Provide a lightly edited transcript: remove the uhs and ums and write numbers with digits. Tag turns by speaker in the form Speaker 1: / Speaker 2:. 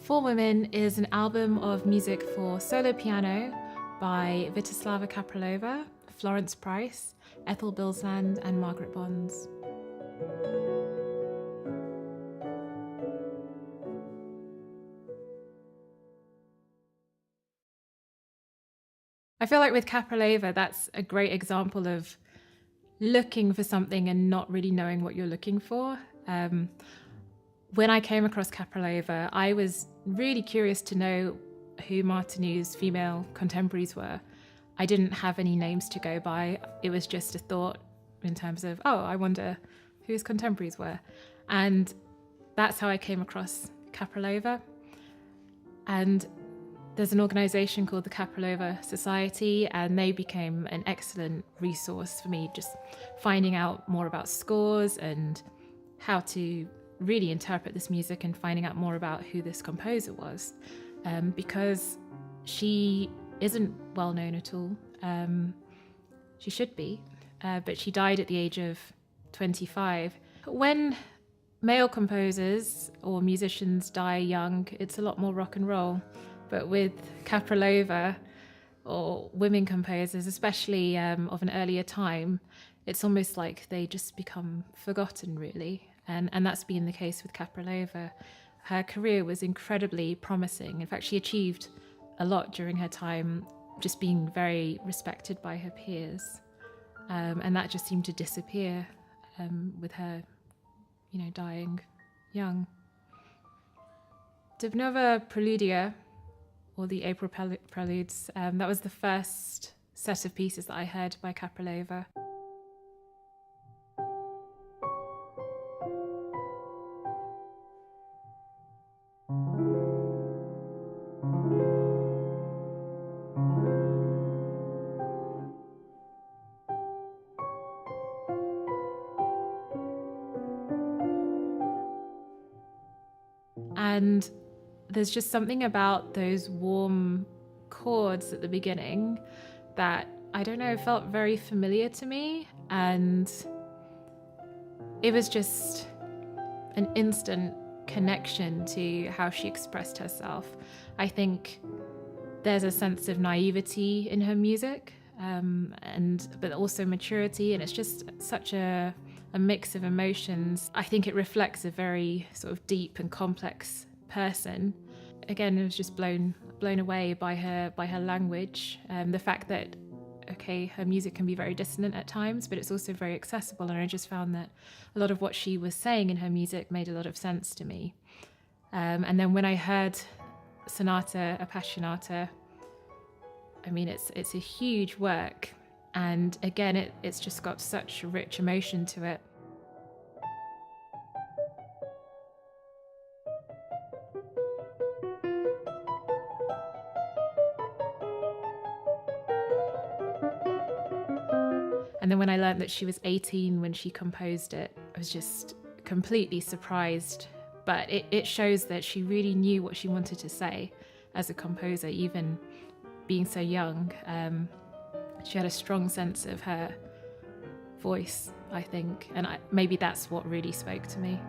Speaker 1: For Women is an album of music for solo piano by Vítězslava Kaprálová, Florence Price, Ethel Billsland and Margaret Bonds. I feel like with Kaprálová, that's a great example of looking for something and not really knowing what you're looking for. When I came across Kaprálová, I was really curious to know who Martinu's female contemporaries were. I didn't have any names to go by. It was just a thought in terms of, oh, I wonder who his contemporaries were. And that's how I came across Kaprálová. And there's an organisation called the Kaprálová Society, and they became an excellent resource for me, just finding out more about scores and how to really interpret this music and finding out more about who this composer was, because she isn't well known at all. She should be, but she died at the age of 25. When male composers or musicians die young, it's a lot more rock and roll. But with Kaprálová, or women composers, especially of an earlier time, it's almost like they just become forgotten, really. And that's been the case with Kaprálová. Her career was incredibly promising. In fact, she achieved a lot during her time, just being very respected by her peers. And that just seemed to disappear with her, dying young. Dubnova Preludia, or the April Preludes, that was the first set of pieces that I heard by Kaprálová. And there's just something about those warm chords at the beginning that, I don't know, felt very familiar to me. And it was just an instant connection to how she expressed herself. I think there's a sense of naivety in her music, but also maturity, and it's just such a mix of emotions. I think it reflects a very sort of deep and complex person. Again, I was just blown away by her language, the fact that, okay, her music can be very dissonant at times, but it's also very accessible, and I just found that a lot of what she was saying in her music made a lot of sense to me. And then when I heard Sonata Appassionata, I mean, it's a huge work, and again, it's just got such rich emotion to it. And then when I learned that she was 18 when she composed it, I was just completely surprised. But it shows that she really knew what she wanted to say as a composer, even being so young. She had a strong sense of her voice, I think, and maybe that's what really spoke to me.